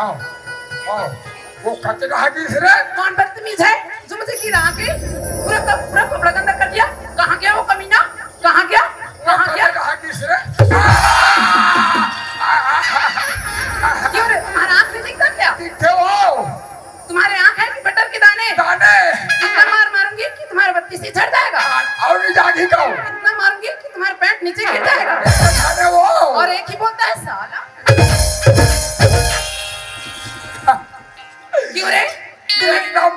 हाँ हाँ वो कचरा है किसने? कौन बदतमीज है जो मुझे गिरा के पूरा कपड़ा गंदा कर दिया? कहाँ गया वो कमीना? कहाँ गया? कहाँ गया? कचरा है किसने? क्यों रे? तुम्हारा आँख नहीं दिखता क्या? दिखते हो? तुम्हारे आँख है कि बटर के दाने? दाने इतना मारूंगी कि तुम्हारा बत्ती से झड़ जाएगा। और नहीं जागी का इतना मारूंगी कि तुम्हारा पैंट नीचे गिर जाएगा। दाने वो और एक ही बोलता है साला। क्यों रे? एकदम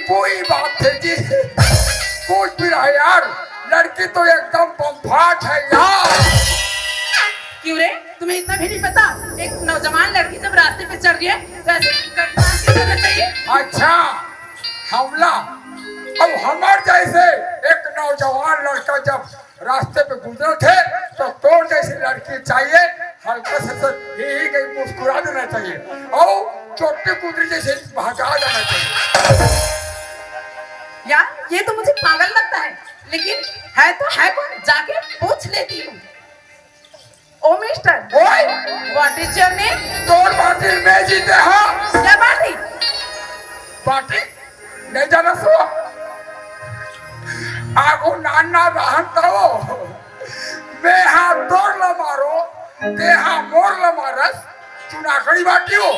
पूरी बात है जी। कुछ भी रहा यार, लड़की तो एकदम बम्फाट है यार। क्यों रे? तुम्हें इतना भी नहीं पता एक नौजवान लड़की जब रास्ते पे चल रही है तो ऐसे करना चाहिए? अच्छा हमला, अब हमार जैसे एक नौजवान लड़का जब रास्ते पे गुजरे थे तो तोड़ जैसी लड़की चाहिए, हल्का से ही कहीं मुस्कुरा देना चाहिए और चोटी कुदरी जैसे भगा देना चाहिए। यार ये तो मुझे पागल लगता है, लेकिन है तो है कौन? जाके पूछ लेती हूँ। Oh mister, what is your name? तोड़ बाटी में जीते हो। क्या बाटी? बाटी नहीं जाना सो आगो नाना बहन तो मैं हाथ तोड़ ला मारो देहा मोड़ ला मारस चुनाकड़ी बाटी हो।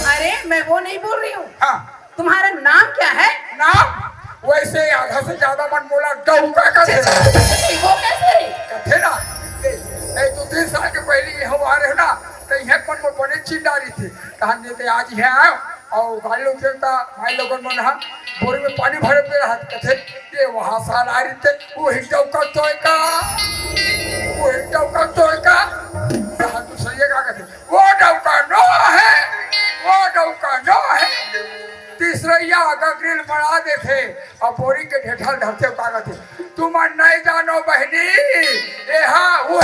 अरे मैं वो नहीं बोल रही हूँ। हाँ तुम्हारा नाम क्या है? नाम वैसे आधा से ज्यादा मन बोला डौका का थे। वो कैसे? कथे ना ए 2-3 साल के पहले हम आ रहे ना तो यहाँ मन में बने चिंडारी थी कहां देते आज यहाँ और गाड़ी लोग चलता भाई लोगों मन हाँ बोरी में पानी भरे पे रहा कथे ये वहां साल आ रही थे वो डौका तोय का कहा तू सही है का कथे वो डौका नो है तीसरैया का ग्रिल बढ़ा देते और बोरी के ढेठल ढरते कागज तुम नहीं जानो बहनी ये हाँ वो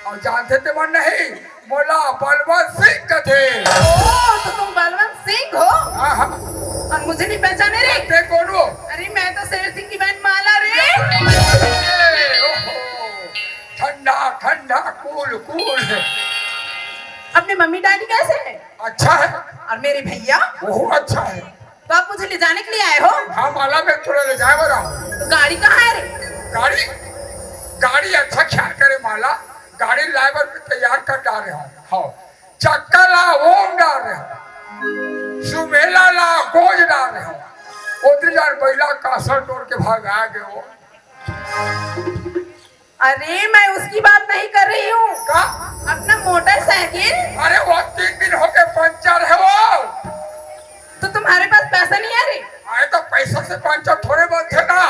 और जानते थे मन नहीं मोला बलवंत सिंह कथे। तो तुम बलवंत सिंह हो? हाँ और मुझे नहीं पहचाने रे? ते कौन हो? अरे मैं तो शेर सिंह की बहन माला रे। ठंडा कूल अपने मम्मी डैडी कैसे है? अच्छा है। और मेरे भैया? वो अच्छा है। तो आप मुझे ले जाने के लिए आए हो? हाँ माला में थोड़ा ले जाए बरा। तो गाड़ी कहाँ है रे? गाड़ी अच्छा ख्याल करे माला, गाड़ी लाइवर पे तैयार कर डाल रहे हो। हाँ चक्का ला ओम डाल रहे हो, सुमेला ला गोज डाल रहे हो, उधर यार बैला कासर तोड़ के भाग आ गए हो। अरे मैं उसकी बात नहीं कर रही हूँ। का? अपना मोटरसाइकिल। अरे वो 3 दिन हो गए पंचर है वो। तो तुम्हारे पास पैसा नहीं है रे? अरे तो पैसा से पंचर थोड़े बनते ना।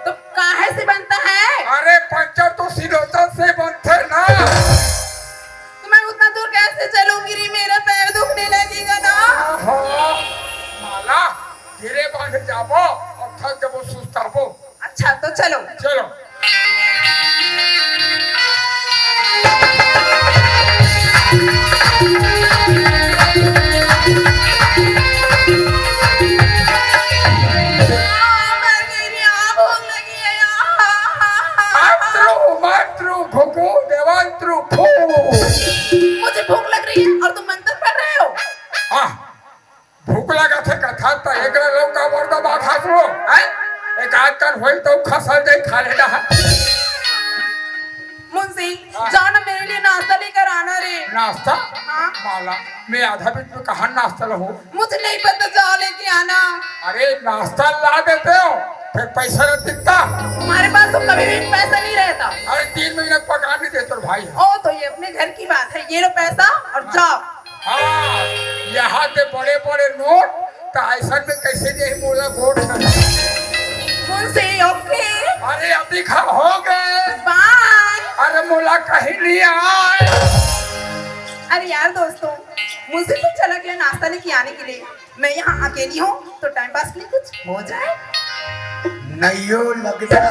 तो काहे से बनता है? अरे पंचर तो सिलोचन से बनते ना। तो मैं उतना दूर कैसे चलूंगी रे? मेरा पैर दुखने लगेगा ना। माला धीरे बांध जाबो और थक जबो सुस्ताबो। अच्छा तो चलो। मुझे भूख लग रही है और तुम मंत्र पढ़ रहे हो? हाँ भूख लगा थे कथा तो एक लौका वर्दा बात हासरो हैं एक आजकल होई तो खसल जाई खा लेना है। मुंशी जाओ ना मेरे लिए नाश्ता लेकर आना रे। नाश्ता? हाँ माला मैं आधा बीच में कहा नाश्ता लो। मुझे नहीं पता, जाओ लेके आना। अरे नाश्ता ला देते हो फिर पैसा न दिखता। तुम्हारे पास तो कभी भी पैसा नहीं रहता। अरे 3 महीने पका नहीं देते भाई। ओ तो ये अपने घर की बात है, ये लो पैसा और जाओ। हाँ यहाँ के बड़े बड़े नोट तो ऐसा में कैसे नहीं बोला वोट मुंशी ओके। अरे अभी खा हो गए। बाय। अरे मोला कहीं नहीं आए। अरे यार दोस्तों, मुझसे तो चला गया नाश्ता लेके आने के लिए। मैं यहाँ अकेली हूँ तो टाइम पास के लिए कुछ हो जाए। नैयो लग जा।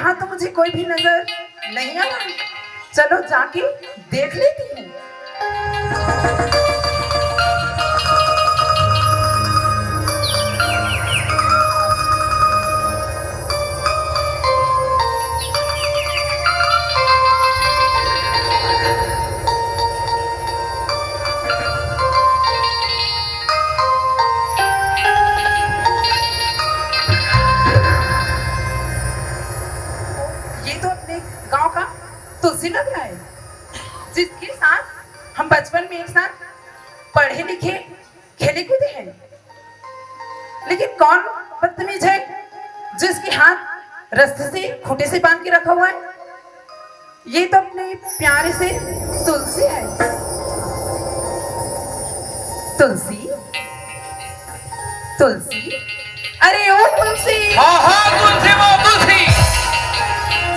यहाँ तो मुझे कोई भी नजर नहीं आ रहा। चलो जाके देख लेती हूँ। ये तो अपने गांव का तुलसी लग रहा है, जिसके साथ हम बचपन में एक साथ पढ़े लिखे खेले कूदे हैं। लेकिन कौन बदतमीज है जिसके हाथ रस्ते से खूंटे से बांध के रखा हुआ है? ये तो अपने प्यारे से तुलसी है। तुलसी, तुलसी, अरे ओ तुलसी, हाँ हाँ तुलसी वो तुलसी।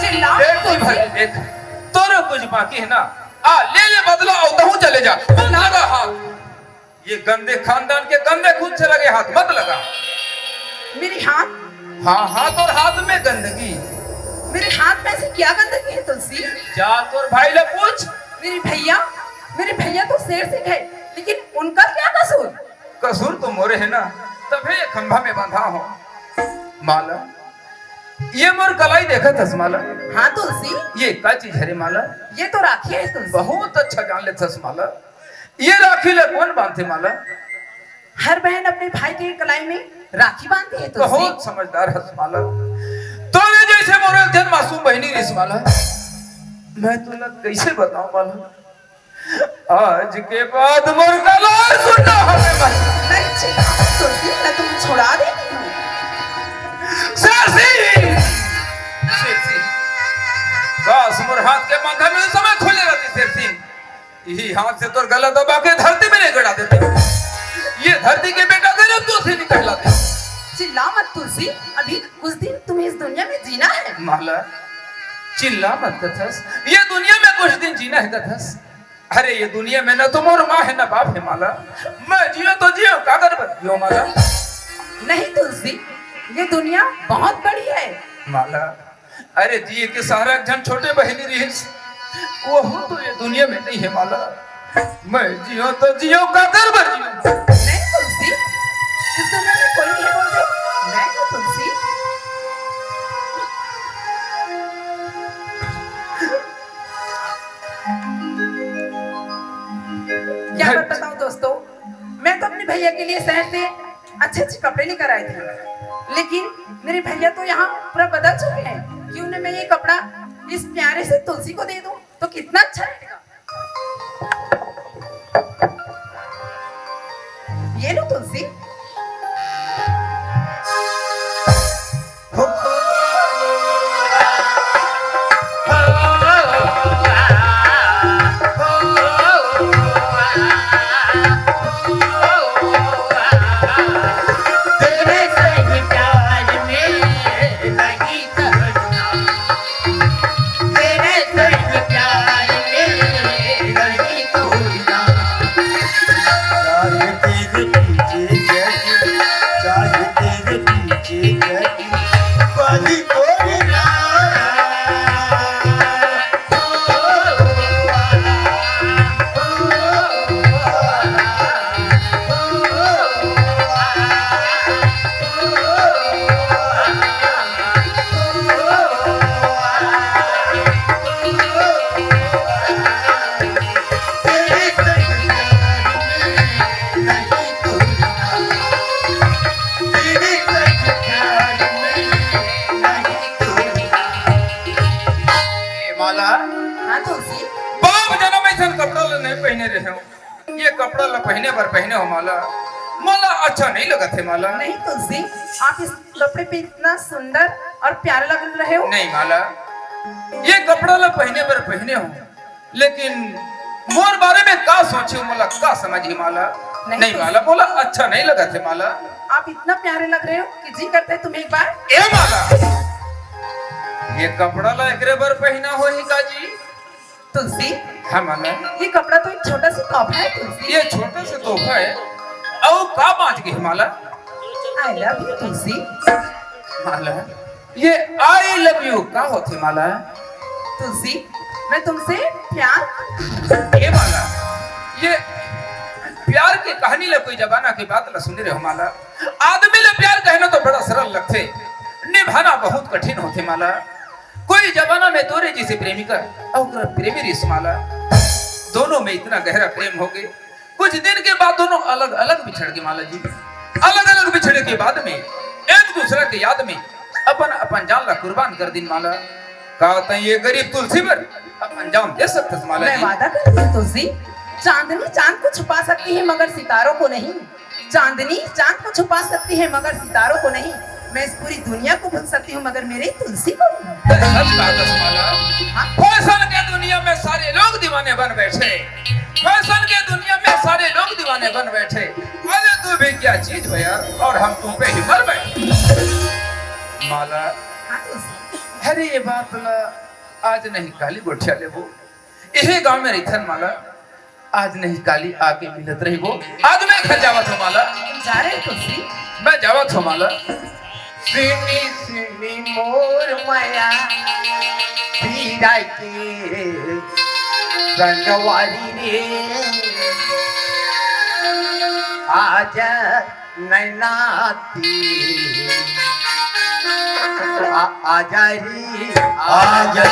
चिल्लाओ देख तुलसी। भाई देख, तोरो कुछ बाकी है ना? आ ले ले बदला और तहु चले जा। मत लगा हाथ, ये गंदे खानदान के गंदे खून से लगे हाथ मत लगा। मेरे हाथ, हाँ हाथ और हाथ में गंदगी। मेरे हाथ में से क्या गंदगी है तुलसी? जा तोर भाई ले पूछ। मेरे भैया तो शेर सिंह है, लेकिन उनका क्या कसूर? कसूर तो मोरे है ना, तभी ये खंभा में बंधा हो। माला, ये मोर कलाई देखा थस माला? हाँ तुलसी, ये का चीज है रे माला? ये तो राखी है तुलसी। बहुत अच्छा जान ले थस माला। ये राखी ले कौन बांधते माला? हर बहन अपने भाई के कलाई में राखी बांधती है तुलसी। बहुत समझदार है माला। तोरे जैसे मोरे जन मासूम बहनी रिस माला। मैं तुला कैसे बताऊं माला? आज के बाद मोर कलाई सुनना हमें मत। नहीं चिल्ला तुलसी, मैं तुम्हें छुड़ा देती हूँ। सरसी, सरसी, बस मोर हाथ के माथा में समय खोले रहती सरसी। यही हाथ से तोर गला दबा के धरती में नहीं गड़ा देते। ये धरती के बेटा तेरे तो से नहीं कहलाते। चिल्ला मत तुलसी, अभी कुछ दिन तुम्हें इस दुनिया में जीना है। माला, चिल्ला मत कथस, ये दुनिया में कुछ दिन जीना है कथस। अरे ये दुनिया में ना तो मोर माँ है ना बाप है माला। मैं जियो तो जियो, कागर बन जियो माला। नहीं तुलसी, ये दुनिया बहुत बड़ी है। माला, अरे जिए के सहारा जन छोटे बहनी रही वो हो तो ये दुनिया में नहीं है माला। मैं जियो तो जियो, कागर बन जियो। नहीं तुलसी, इस दुनिया में कोई नहीं है बोल दो। मैं हूँ तुलसी। क्या बताऊं दोस्तों, मैं तो अपने भैया के लिए शहर से अच्छे अच्छे कपड़े लेकर आई थी, लेकिन मेरे भैया तो यहाँ पूरा बदल चुके हैं। क्यों ना मैं ये कपड़ा इस प्यारे से तुलसी को दे दूं तो कितना अच्छा रहेगा। ये लो तुलसी। ये कपड़ा ला पहने पर पहने हो माला, माला अच्छा नहीं लगा थे माला। नहीं तुलसी, आप इस कपड़े पे इतना सुंदर और प्यारा लग रहे हो। नहीं माला, ये कपड़ा ला पहने पर पहने हो, लेकिन मोर बारे में का सोचे माला, का समझी माला? नहीं माला, बोला अच्छा नहीं लगा थे माला। आप इतना प्यारे लग रहे हो कि जी करते है तुम्हें एक बार। ए माला, ये कपड़ा ला एकरे बर पहना हो ही का जी? तुलसी, हाँ माला, ये कपड़ा तो एक छोटा सा तोहफा है तुलसी। ये छोटा सा तोहफा है और का बांच गई माला? आई लव यू तुलसी। माला, ये आई लव यू का होते माला? तुलसी, मैं तुमसे प्यार। ये माला, ये प्यार की कहानी ले कोई जमाना की बात ला सुन रहे हो माला। आदमी ले प्यार कहना तो बड़ा सरल लगते, निभाना बहुत कठिन होते माला। कोई जमाना में तोरे जैसे प्रेमिका और प्रेमी रिस माला, दोनों में इतना गहरा प्रेम हो गए। कुछ दिन के बाद दोनों अलग अलग बिछड़ गए माला जी। अलग अलग बिछड़े के बाद में एक दूसरे के याद में अपन अपन जान ला कुर्बान कर दिन माला। कहते ये गरीब तुलसी पर अपन जान दे सकते माला मैं जी। वादा करती हूँ तुलसी, चांदनी चांद को छुपा सकती है मगर सितारों को नहीं। चांदनी चांद को छुपा सकती है मगर सितारों को नहीं। मैं इस पूरी दुनिया को भूल सकती हूँ मगर मेरे तुलसी को नहीं। सच बात है माला। फैशन के दुनिया में सारे लोग दीवाने बन बैठे, फैशन के दुनिया में सारे लोग दीवाने बन बैठे। अरे तू भी क्या चीज हो यार, और हम तुम पे ही मर बैठे माला। हाँ तुलसी, अरे ये बात ला आज नहीं काली गोठिया ले वो यही गांव में रही माला। आज नहीं काली आके मिलत रही वो। आज मैं घर जावत हूँ माला। तुम जा रहे हो तुलसी? मैं जावत हूँ माला। सिनी सिनी मोर माया पीरा के रंगवारी रे आज नैनाती आजा री आजा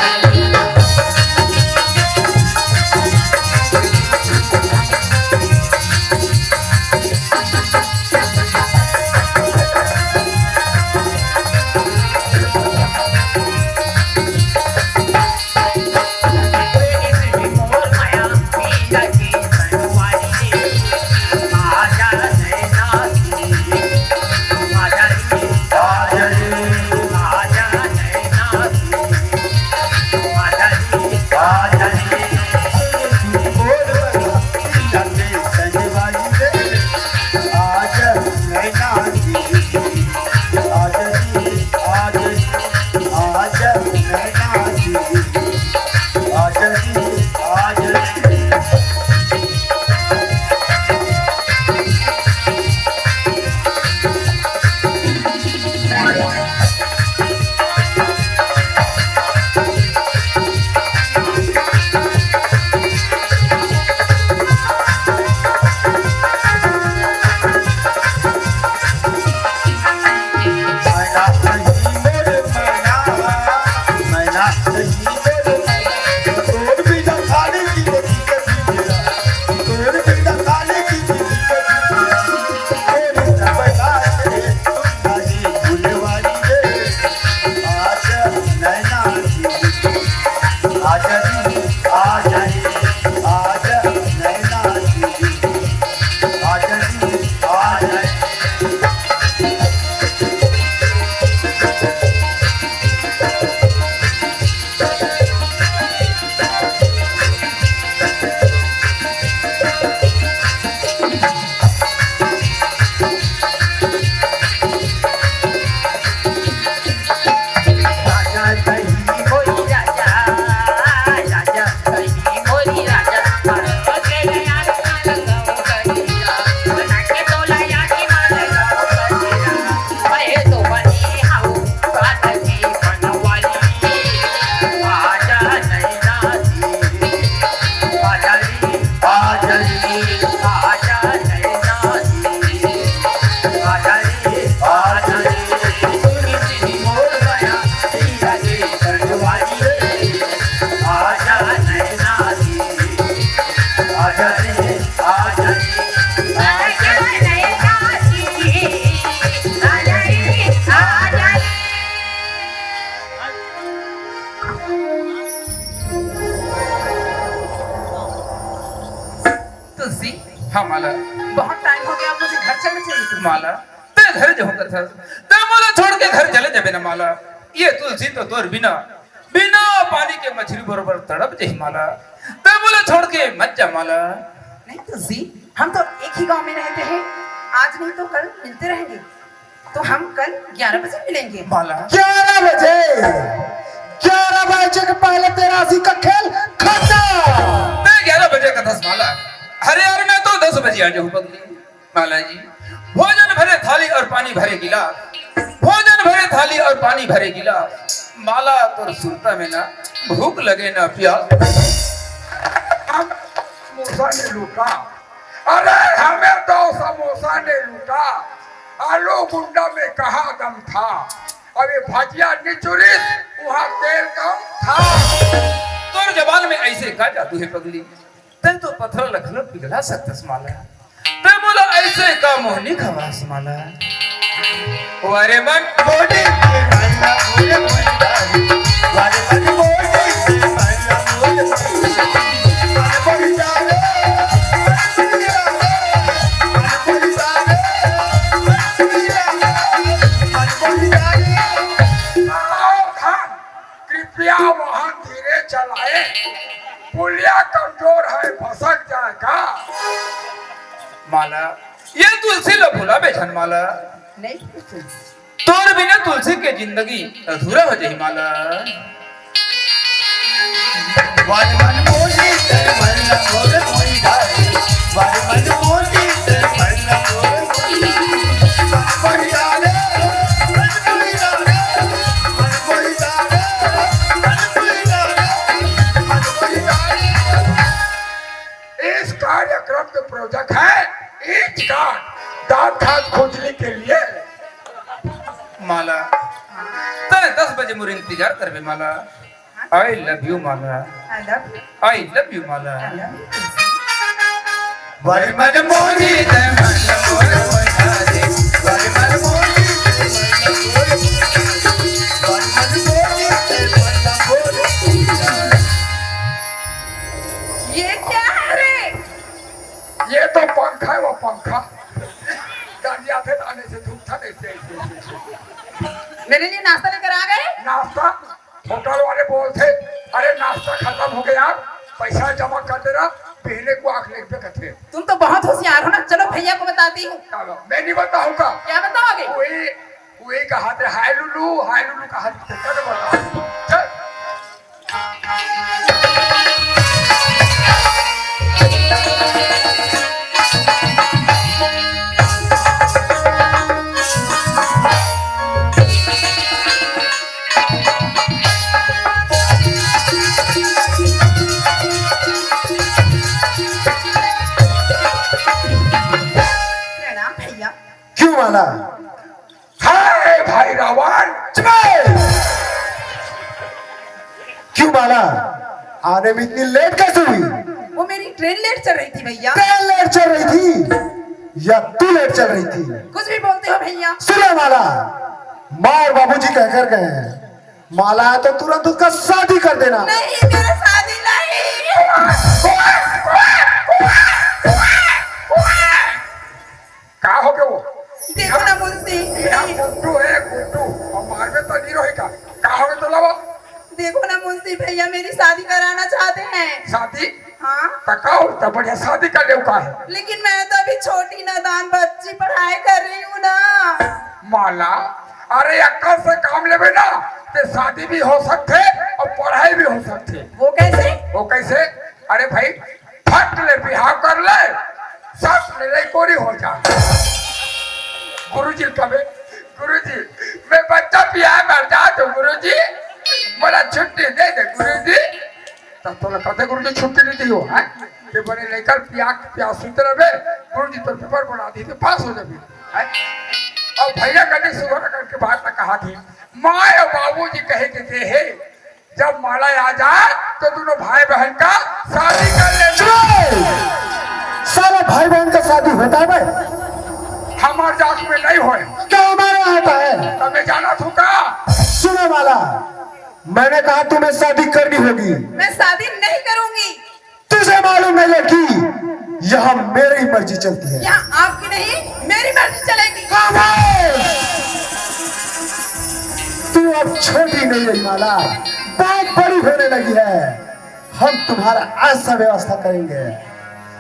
हाँ माला। बहुत टाइम हो गया, अब मुझे घर चलना चाहिए तुलसी। माला ते घर जो होकर था ते मोला छोड़ के घर चले जाबे ना माला। ये तुलसी तो तोर बिना बिना पानी के मछली बरोबर तड़प जही माला। ते मोला छोड़ के मत जा माला। नहीं तुलसी, हम तो एक ही गांव में रहते हैं, आज नहीं तो कल मिलते रहेंगे। तो हम कल 11 बजे मिलेंगे। माला 11 बजे 11 बजे के पहले तेरासी का खेल खत्म। मैं 11 बजे का 10 माला। अरे यार मैं तो 10 बजे आ जाऊँ पगली। माला जी भोजन भरे थाली और पानी भरे गिलास भोजन भरे थाली और पानी भरे गिलास। माला तो सुनता में ना भूख लगे ना प्यास। हम समोसा ने लूटा, अरे हमें तो समोसा ने लूटा। आलू गुंडा में कहा दम था, अभी भजिया निचुरी वहाँ तेल कम था। तोर जबान में ऐसे का जादू है पगली, तै तो पत्थर लखनऊ पिघला सकतस माला। तै बोला ऐसे का मोहनी खवास माला। वारे मन मोहनी कृपया वहाँ धीरे चलाए, पुलिया कमजोर है, फसक जाएगा। माला ये तुलसी लो भूला बेचन माला। नहीं तोर बिना तुलसी के जिंदगी अधूरा हो जाही माला। इस कार्यक्रम के प्रोजेक्ट है ईच कार्ड दांत खाद खोजने के लिए। माला तय 10 बजे मुझे इंतजार करबे माला। I love you Mala, I love you Mala. वारे मन मोही तय मन मोर मोही, वारे मन मोही तय मन मोर मोही, वारे मन मोही तय मन मोर। ये क्या है रे? ये तो पंखा है, वो पंखा गाड़िया थे आने से धूप था ऐसे। मेरे लिए नाश्ता लेकर आ गए? नाश्ता होटल वाले बोलते अरे नाश्ता खत्म हो गया, पैसा जमा कर देना, पहले को आंख लेके कहते। तुम तो बहुत होशियार हो ना, चलो भैया को बताती हूँ। मैं नहीं बताऊंगा। क्या बताओगे? वही वही कहा थे हाय लुलू कहा थे, चल बता चल। प्रणाम भैया। क्यों माला? हाय भाई रावण, क्यों माला? आने में इतनी लेट कैसे हुई? वो मेरी ट्रेन लेट चल रही थी भैया। ट्रेन लेट चल रही थी या तू लेट चल रही थी? कुछ भी बोलते हो भैया। सुनो माला, माँ और बाबूजी कहकर गए हैं माला है तो तुरंत उसका शादी कर देना। नहीं मेरा शादी नहीं। क्या हो गया वो? देखो ना मुझसे, यहाँ गुड्डू है गुड्डू, और मार में तो नहीं रहेगा। क्या हो गया तो लावा? देखो ना मुझसे, भैया मेरी शादी कराना चाहते हैं। शादी हाँ तका होता बढ़िया शादी कर ले का है। लेकिन मैं तो अभी छोटी नादान बच्ची पढ़ाई कर रही हूँ ना। माला अरे अक्कल से काम लेवे ना तो शादी भी हो सकते और पढ़ाई भी हो सकती। वो कैसे? वो कैसे? अरे भाई फट ले बिहार कर ले, सब ले कोरी हो जा। गुरुजी कबे गुरुजी मैं बच्चा पिया मर जा तो गुरुजी बोला छुट्टी दे दे गुरुजी। तब तो कहते गुरुजी छुट्टी नहीं दी हो है कि बने लेकर प्यास सुनते रहे गुरुजी तो पेपर बना दी थी पास हो जाबी है। और भैया कभी सुबह करके बात न कहा थी माँ और बाबूजी कहे कि थे हे जब माला आ जाए तो दोनों भाई बहन का शादी कर ले। सारा भाई बहन का शादी होता है भाई? हमारे जात में नहीं होए। क्या हमारे यहाँ होता है? तब जाना थू का? सुनो माला, मैंने कहा तुम्हें शादी करनी होगी। मैं शादी नहीं करूंगी। तुझे मालूम है लड़की, यहाँ मेरी मर्जी चलती है। यहाँ आपकी नहीं मेरी मर्जी चलेगी। तू अब छोटी नहीं रही माला, बहुत बड़ी होने लगी है। हम तुम्हारा ऐसा व्यवस्था करेंगे।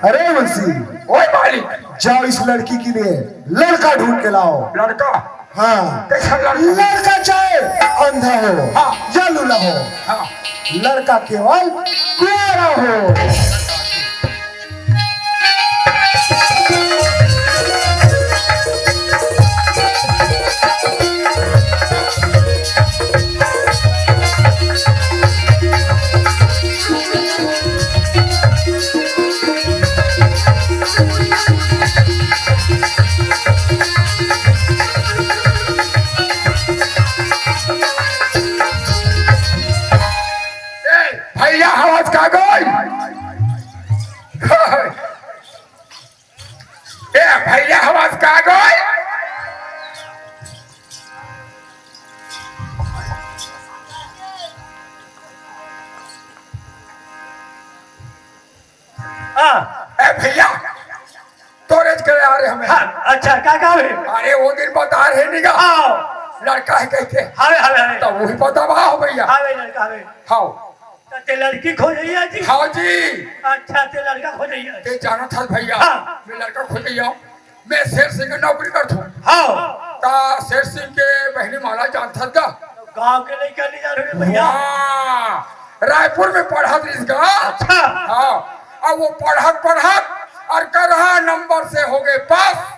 अरे मुंशी, ओए मालिक, जाओ इस लड़की के लिए लड़का ढूंढ के लाओ। लड़का? हाँ, कैसा लड़का? लड़का चाहे अंधा हो हाँ। या लूला हो, हाँ। लड़का केवल कुंवारा हो। का गई ए भैया आवाज का गई ए भैया तोरेज करे आ रहे हमें अच्छा का काम है अरे वो दिन बता रहे निगा आओ लड़का है कहते हवे हवे हवे तो वही पता बा हो भैया हवे लड़का हवे हाँ ते लड़की खोजइया जी हाँ जी अच्छा ते लड़का खोजइया ते जाना था भैया हाँ। मैं लड़का खोज गया मैं शेर सिंह की नौकरी करता हूँ हां ता शेर सिंह के बहनी माला जानता था गांव के लड़का नहीं जा रहे भैया हाँ, रायपुर में पढ़ा इसका अच्छा हाँ अब वो पढ़त और कर रहा नंबर से हो गए पास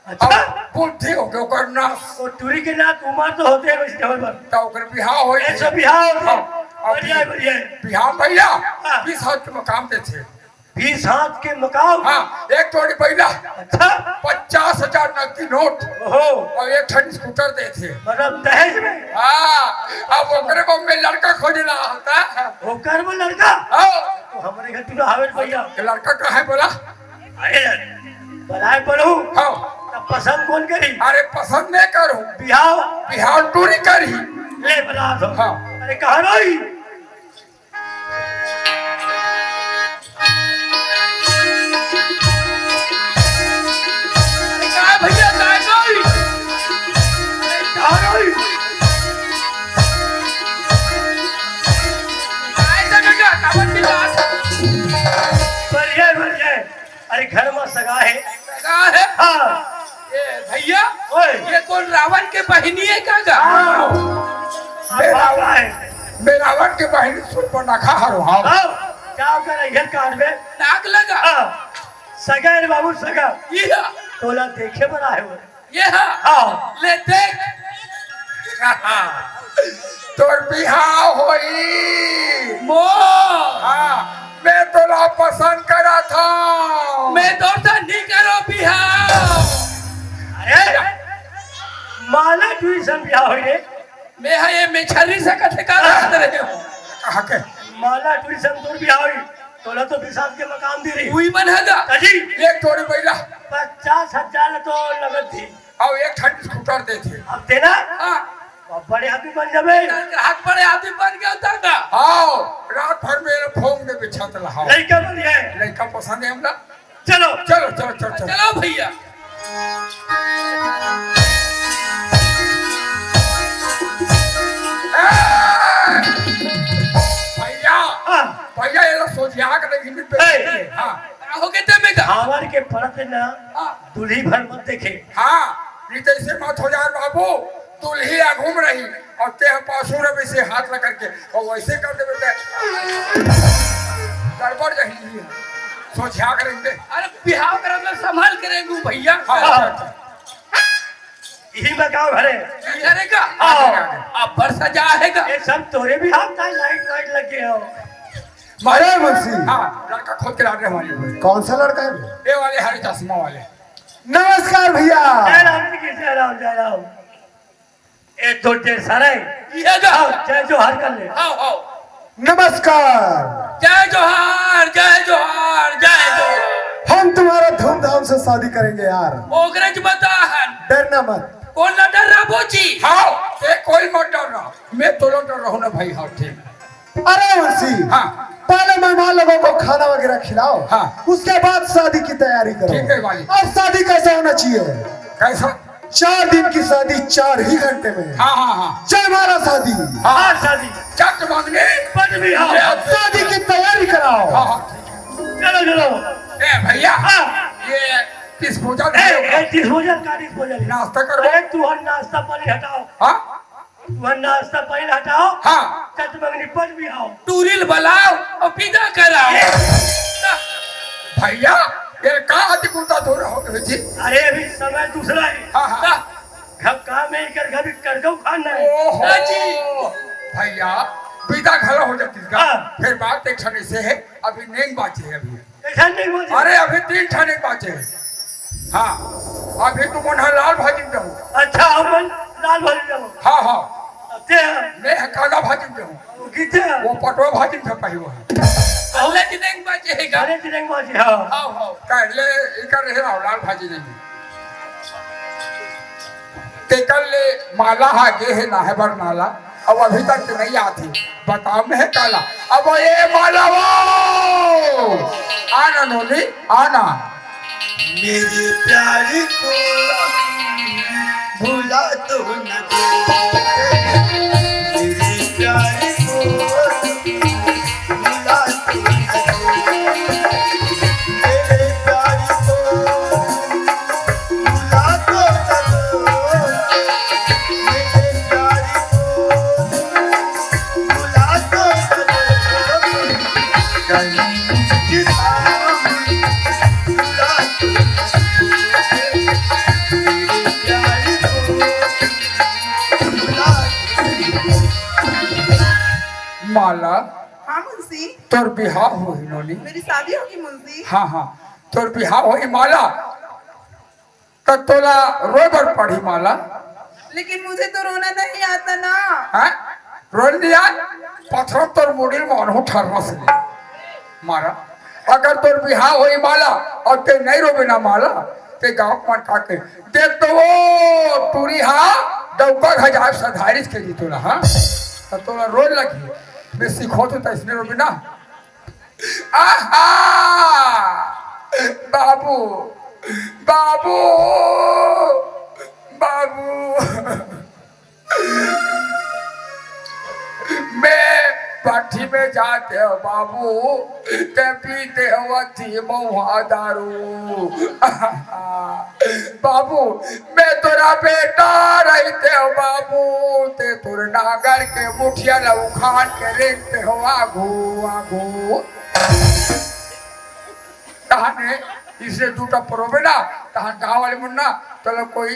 अच्छा बुद्धि हो गए ओकर नाश वो टूरी के नाक उमर तो होते हैं वैसे डबल पर ता ओकर बिहाव होई ऐसा बिहार हाँ, बढ़िया बढ़िया बिहाव भैया हाँ। 20 हाथ के मकाम दे थे 20 हाथ के मकाम हाँ एक तोड़ी पहला अच्छा 50,000 नकदी नोट ओहो और एक ठंड स्कूटर दे थे मतलब दहेज में हाँ अब ओकरे को मैं लड़का खोज रहा होता होकर वो लड़का हाँ तो हमारे घर टूरा हावेल भैया ये लड़का कहाँ है बोला अरे बनाए पढ़ू हाँ तब पसंद कौन करी अरे पसंद नहीं करूँ बिहाव बिहार टूरी करी ले बना दो हाँ अरे कहाँ रही भैया काय गई कहाँ रही काय जगह कावन की बात बढ़िया बढ़िया अरे घर में सगा है का है हाँ ए भैया ओए ये कौन रावण के बहिनी है कागा बाबा है मेरावट के बहन सुन पर नखा हरो हाँ हाँ क्या कर रही है कान में नाक लगा हाँ सगा है बाबू सगा ये तोला देखे बना है वो ये हाँ ले देख तोर बिहाव होई मो हाँ मैं तोला पसंद करा था मैं दोस्त नहीं करो बिहार अरे माला ट्यूशन बिया हुई रे मैं है ये मेछरी से कथे का रहे हो कहा के माला ट्यूशन दूर बिया हुई तोला तो विशाल के मकाम दी रही हुई मन हैगा अजी एक तोड़ी पहला 50,000 तो लगत थी और एक ठंड स्कूटर दे थे अब देना हां अब बड़े आदमी बन जावे हाथ पड़े आदमी बन गया था का आओ रात भर में फोन में बिछा तला हाँ लड़का बन गए लड़का पसंद है हमरा चलो चलो चलो चलो चलो चलो भैया भैया हाँ भैया ये लोग सोचिया कि नहीं मिल पे ए। हाँ हो के ते में का हमार के पड़त ना हां दूल्ही भर मत देखे हाँ नहीं तो इसे मत हो जाए बाबू दुल्ही आ घूम रही और ते पासुर में से हाथ लगा करके और वैसे कर देवे ते गड़बड़ रही सोचिया करेंगे अरे बिहाव करब ला संभाल करेंगे भैया हाँ यही मकाम भरे अरे का अब पर सजा हैगा ये सब तोरे भी हाथ का लाइट वाइट लगे हो अरे मुंशी हाँ लड़का खोद के ला रहे हमारे कौन सा लड़का है ये वाले हरे चश्मा वाले नमस्कार भैया जय राम जी की जय राम जय राम ए तो देर सारे ये गा जय जोहार कर ले आओ आओ नमस्कार जय जोहार जय जोहार जय जोहार हम तुम्हारा धूमधाम से शादी करेंगे यार ओगरज बताहन डरना मत कौन ना डर रहा बोची हाँ ये कोई मत डर रहा मैं तो डर रहा हूँ ना भाई हाँ ठीक अरे मुंशी हाँ पहले मेहमान लोगों को खाना वगैरह खिलाओ हाँ। उसके बाद शादी की तैयारी करो ठीक है भाई। और शादी कैसा होना चाहिए कैसा 4 दिन की शादी 4 ही घंटे में हाँ हाँ हाँ जय मारा शादी हाँ शादी चक मांगने पद भी हाँ अब शादी की तैयारी कराओ हाँ हाँ चलो चलो ए भैया हाँ ये किस पूजा ए डिस्पोजल का डिस्पोजल नाश्ता करो अरे तू हर नाश्ता पानी हटाओ हाँ तू हर नाश्ता पानी हटाओ हाँ चट मंगनी पद भी आओ टूरिल बुलाओ और विदा कराओ भैया ये कहाँ आती कुर्ता धो रहा हो जी अरे अभी समय दूसरा है हाँ हाँ घब काम में कर घबी कर गो खाना है ओहो जी। भैया विदा खड़ा हो जाती इसका हाँ। फिर बात एक छने से है अभी नहीं बाचे है अभी ऐसा नहीं हो जाए। अरे अभी 3 छने बाचे है हाँ अभी तुम उन्हें लाल भाजी दो अच्छा हम लाल भरी जाओ हाँ हाँ ते मैं काला भाजी में हूँ किथे वो पटवा भाजी में पाई हुआ है कहले कि नहीं बाजे है का अरे जिने बाजी हां हां हां कहले इकर रहे लाल भाजी नहीं ते कल ले माला आगे है ना है बर नाला अब अभी तक नहीं आती बताओ में है काला अब ये माला वो आना नोनी आना मेरी प्यारी को भूला तो न दो मेरी प्यारी को भूला तो न दो मेरे प्यारी को भूला तो न दो मेरे प्यारी को भूला तो न दो कहीं मुझे माला हाँ मुंशी, तोर बिहाव हो नोनी मेरी शादी होगी मुंशी। हाँ हाँ तोर बिहाव हो माला तो तोला रोबर पढ़ी माला लेकिन मुझे तो रोना नहीं आता ना। हैं रोल दिया पत्थर तोर मुड़ी में अनहु ठरना से मारा अगर तोर बिहाव हो माला और ते नहीं रोबे ना माला ते गाँव में काटे देख तो वो टूरी हाँ डौका खजाब सधारिश के जी तोला हाँ तो तोला रोज लगी मैं सीखो तो इसने रोबे ना आहा बाबू बाबू बाबू मैं पाठी में जाते हो बाबू ते पीते हो थी महुआ दारू बाबू मैं तोरा बेटा रहते हो बाबू ते तोर नागर के मुठिया न उखाड़ के रेखते हो आगू आगू तहाने इसने दूटा परोबे ना तहान गाँव वाले मुन्ना तो कोई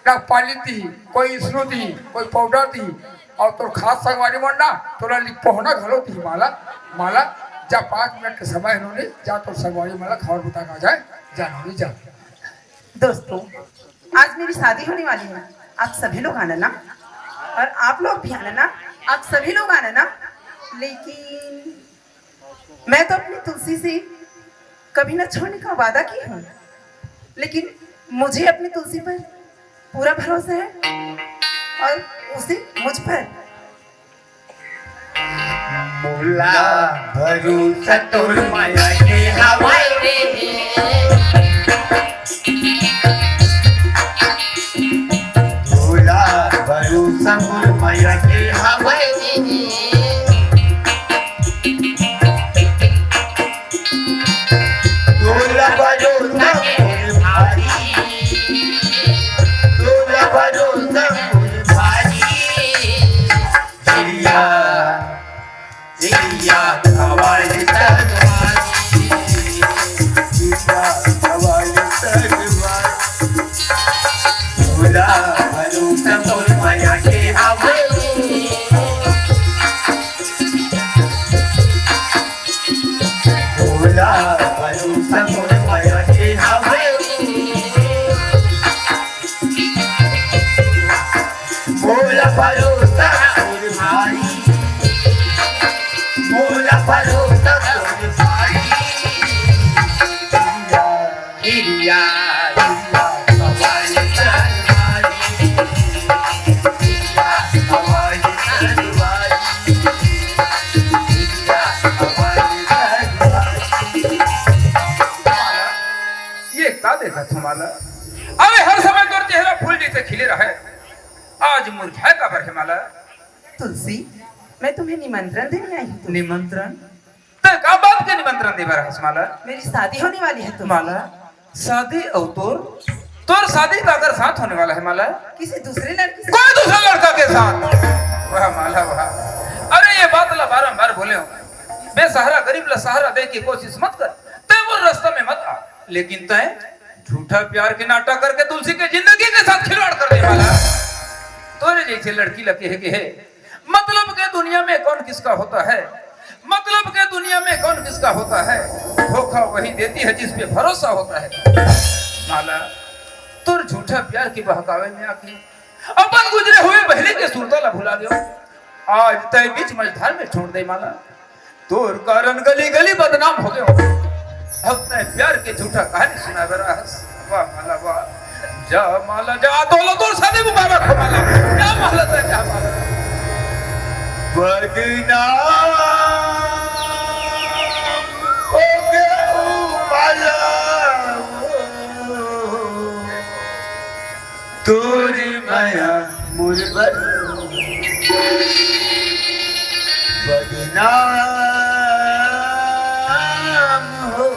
ना पाली थी कोई स्नो थी कोई पाउडर थी और तो खास संगवारी मरना तोरा पहुना घलो थी माला माला जा 5 मिनट के समय इन्होंने जा तो संगवारी माला खबर बता आ जाए जा नोनी जा दोस्तों, आज मेरी शादी होने वाली है। आप सभी लोग आना ना, और आप लोग भी आना ना, आप सभी लोग आना ना। लेकिन मैं तो अपनी तुलसी से कभी ना छोड़ने का वादा की हूँ, लेकिन मुझे अपनी तुलसी पर पूरा भरोसा है और उसे मुझ पर। मुला भरोसा तोर माया के हवाई रे मुला भरोसा तोर माया के हवाई रे मुला भरोसा तोर भारी मुला भरोसा तोर भारी जिया हवाई तलवारी जिया हवाई तलवारी मुला भरोसा तोर माया के हवाई मुला भरोसा तोर माया के हवाई मुला भरोसा तोर भारी मुला भरोसा तोर भारी जिया हवाई तलवारी जिया हवाई तलवारी जिया हवाई तलवारी ये का देखा तुम्हारा अबे हर समय तोर चेहरा फूल जैसे खिले रहे आज मुरझाए का बर है माला तुलसी, मैं तुम्हें निमंत्रण देने आई हूँ। निमंत्रण तो का बात के निमंत्रण दे रहा है माला मेरी शादी होने वाली है। तुम माला शादी और तोर शादी का अगर साथ होने वाला है माला किसी दूसरे लड़की से। कोई दूसरा लड़का के साथ वाह माला वाह अरे ये बात ला बारंबार बोले हो बेसहारा गरीब ला सहारा दे की कोशिश मत कर तय वो रास्ता में मत आ लेकिन तय झूठा प्यार के नाटक करके तुलसी के जिंदगी के साथ खिलवाड़ कर दे वाला तोरे जैसे लड़की लगे है मतलब के दुनिया में कौन किसका होता है मतलब के दुनिया में कौन किसका होता है धोखा वही देती है जिस पे भरोसा होता है माला तोर झूठा प्यार की बहकावे में आके अपन गुजरे हुए पहले के सुरता भुला गयो। आज तय बीच मझधार में छोड़ दे माला, तोर कारण गली गली बदनाम हो गयो। अब तय प्यार के झूठा कहानी सुना बरा। वाह माला वाह, जा माला जा, तोलो तोर शादी मुबारक हो माला, जा माला तय जा माला। बदनाम हो गया माला, तोरी माया मुरबर बदनाम हो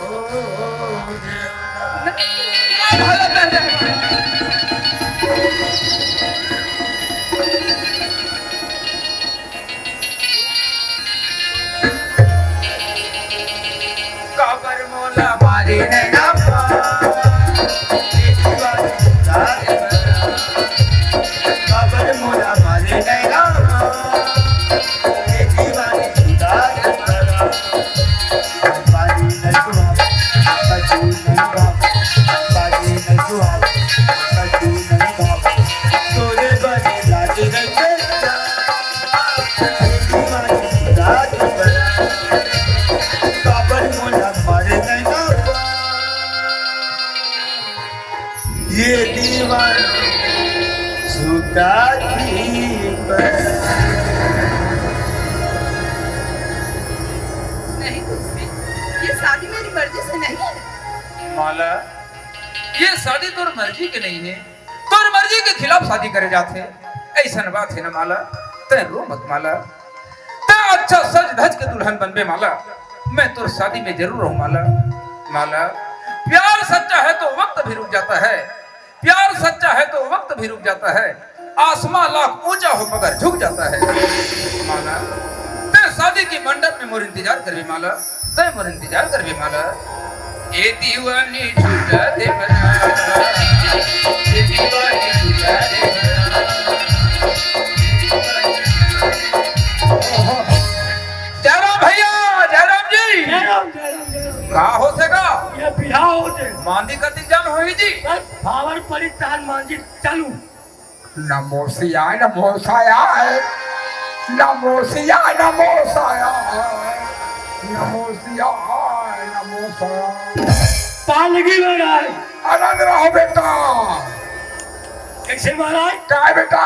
काबर मोला मारी नैना काबर मोला मारे नैना दीवानी सुधार बाजी नजुआ बचू नजुआ बाजी नजुआ बचू नजुआ तोरे बने लाज रखे दीवानी सुधार काबर मोला मारे नैना ये दीवानी नहीं तुझसे, ये शादी मेरी मर्जी से नहीं है। माला, ये शादी तोर मर्जी के नहीं है, तोर मर्जी के खिलाफ शादी करे जाते। ऐसा बात है ना माला, तय रो मत माला, तय अच्छा सज धज के दुल्हन बनबे माला, मैं तोर शादी में जरूर रहूं माला। माला, प्यार सच्चा है तो वक्त भी रुक जाता है, प्यार सच्चा है तो वक्त भी रुक जाता है, आसमां लाख ऊंचा हो मगर झुक जाता है। माला, तय शादी की मंडप में मोर इंतजार करबे माला, तय मोर इंतजार करबे माला। ये दीवानी झूठा दे बना, ये दीवानी झूठा दे बना। जयराम भैया, जयराम जी, कहाँ हो सेगा? ये बिहार होते मांदी का दिन जान होई जी। पावर परितान मांझी चालू नमो शिवाय, नमो शिवाय, नमो शिवाय, नमो शिवाय, नमो शिवाय, नमो शिवाय। पालगी महाराज आनंद रहो बेटा। कैसे महाराज क्या है बेटा?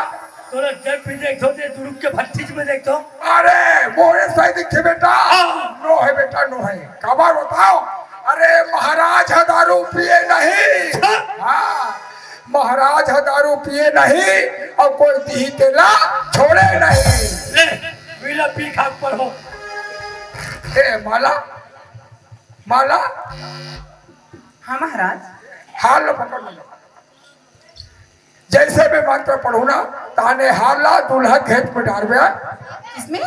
तोरा जब भी देखो ते दुरुक के भट्टीज में देखो अरे मोरे सही दिखे बेटा। नो है बेटा, नो है। खबर बताओ। अरे महाराज है दारू पिए नहीं। हाँ, महाराज है दारू पिए नहीं और कोई दी तेला छोड़े नहीं। ले मिला पी खाक पर हो ए माला, माला हाँ महाराज। हाल पकड़ लो। जैसे भी मंत्र पढ़ू ना ताने हाला दूल्हा खेत में डाल गया। इसमें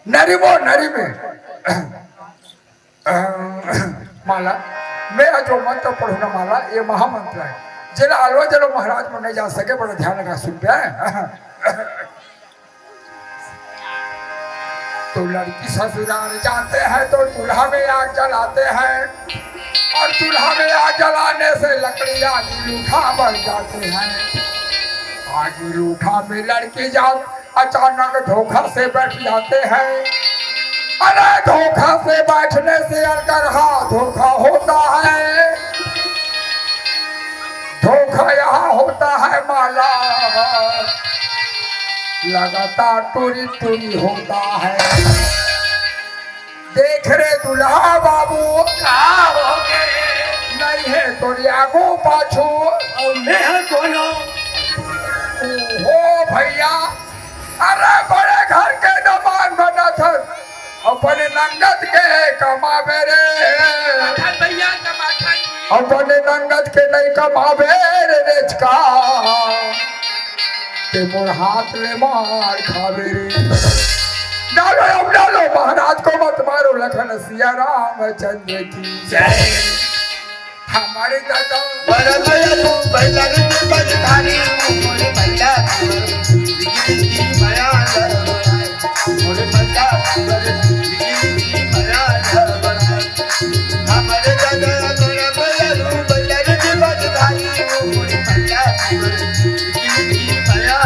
नरीमो नरी में माला, मेरा जो मंत्र पढ़ू ना माला, ये महामंत्र है। जिला अलवा चलो महाराज में नहीं जा सके, बड़ा ध्यान लगा सुन पे। तो लड़की ससुराल जाते हैं तो दूल्हा में आग जलाते हैं, और दूल्हा में आग जलाने से लकड़ियां नीलूठा बन जाते हैं। आग नीलूठा में लड़की जान अचानक धोखा से बैठ जाते हैं। अरे धोखा से बैठने से अगर हाँ धोखा होता है, धोखा यहाँ होता है माला, लगातार टूरी टूरी होता है। देख रे दुल्हा बाबू का हो गए, नहीं है तो आगू पाछू। और मैं है दोनों हो भैया, अरे बड़े घर के दमान बना था, अपने नंगत के कमावे रे भैया कमाता ही। अपने नंगत के नहीं कमावे रे रेचका, के मोर हाथ ले मार खावे रे। डालो अब डालो, महाराज को मत मारो, लखन सिया रामचंद्र की जय। हमारे दादा बड़ा भैया तू पहला दिन बजधारी मोरे भैया बिजली की माया मोरे भैया बिजली की माया हमारे दादा बड़ा भैया तू पहला दिन बजधारी मोरे भैया बिजली की माया